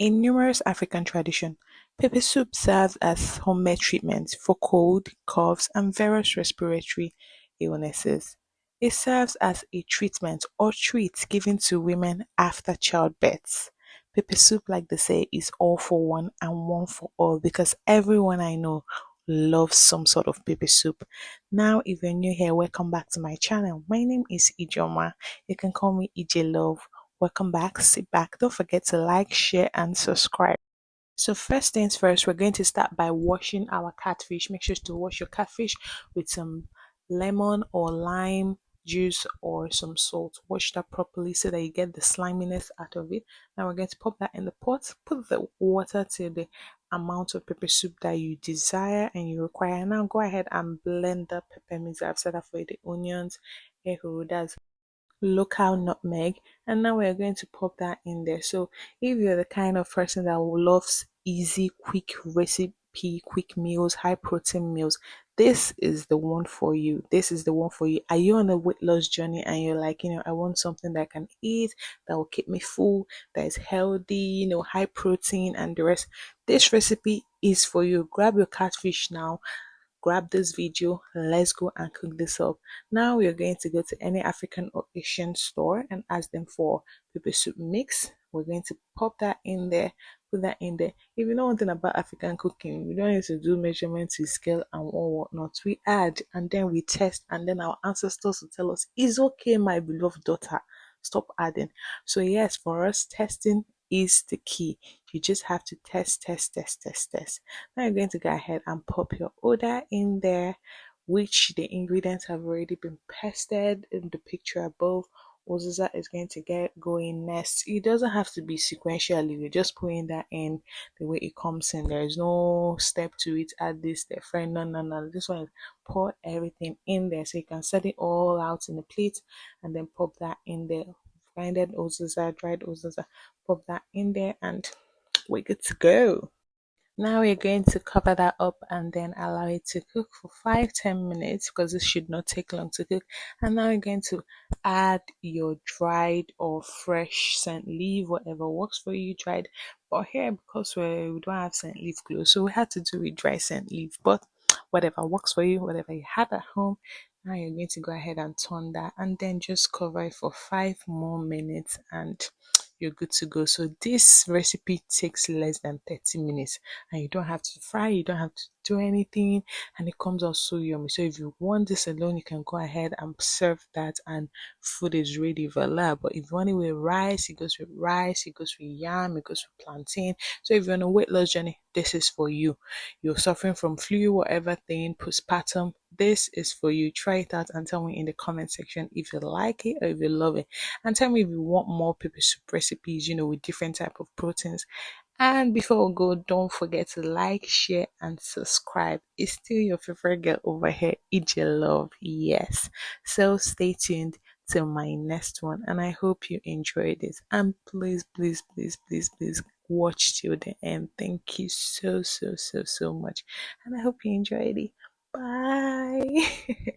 In numerous African traditions, pepper soup serves as homemade treatment for cold, coughs, and various respiratory illnesses. It serves as a treatment or treat given to women after childbirth. Pepper soup, like they say, is all for one and one for all because everyone I know loves some sort of pepper soup. Now, if you're new here, welcome back to my channel. My name is Ijoma. You can call me EJ Love. Welcome back, sit back. Don't forget to like, share, and subscribe. So, first things first, we're going to start by washing our catfish. Make sure to wash your catfish with some lemon or lime juice or some salt. Wash that properly so that you get the sliminess out of it. Now, we're going to pop that in the pot, put the water to the amount of pepper soup that you desire and you require. Now, go ahead and blend the pepper mix. I've set up for you the onions, that's local nutmeg, and now we're going to pop that in there. So if you're the kind of person that loves easy quick recipe, quick meals, high protein meals, this is the one for you. This is the one for you. Are you on a weight loss journey and you're like, I want something that I can eat that will keep me full, that is healthy, high protein and the rest? This recipe is for you. Grab your catfish now, grab this video, let's go and cook this up. Now we are going to go to any African or Asian store and ask them for pepper soup mix. We're going to pop that in there, put that in there. If you know one thing about African cooking, we don't need to do measurements with scale and all whatnot. We add and then we test, and then our ancestors will tell us, it's okay, my beloved daughter, stop adding. So yes, for us, testing is the key. You just have to test, test, test, test, test. Now you're going to go ahead and pop your order in there, which the ingredients have already been pasted in the picture above. Oziza is going to get going next. It doesn't have to be sequentially. You're just putting that in the way it comes in. There is no step to it. Add this, the friend. No, no, no. This one is pour everything in there, so you can set it all out in a plate and then pop that in there. Grinded Oziza, dried Oziza, pop that in there, and we're good to go. Now we're going to cover that up and then allow it to cook for 5-10 minutes because this should not take long to cook. And now we're going to add your dried or fresh scent leaf, whatever works for you, dried. But here, because we don't have scent leaf close, so we had to do with dry scent leaf. But whatever works for you, whatever you have at home, now you're going to go ahead and turn that and then just cover it for 5 more minutes and you're good to go. So this recipe takes less than 30 minutes and you don't have to fry, you don't have to do anything, and it comes out so yummy. So if you want this alone, you can go ahead and serve that and food is ready, voila. But if you want it with rice, it goes with rice, it goes with yam, it goes with plantain. So if you're on a weight loss journey, this is for you. You're suffering from flu, whatever thing, postpartum, this is for you. Try it out and tell me in the comment section if you like it or if you love it, and tell me if you want more pepper soup recipes, with different type of proteins. And before we go, don't forget to like, share, and subscribe. It's still your favorite girl over here, EJ Love. Yes. So stay tuned till my next one. And I hope you enjoyed it. And please, please, please, please, please watch till the end. Thank you so, so, so, so much. And I hope you enjoyed it. Bye.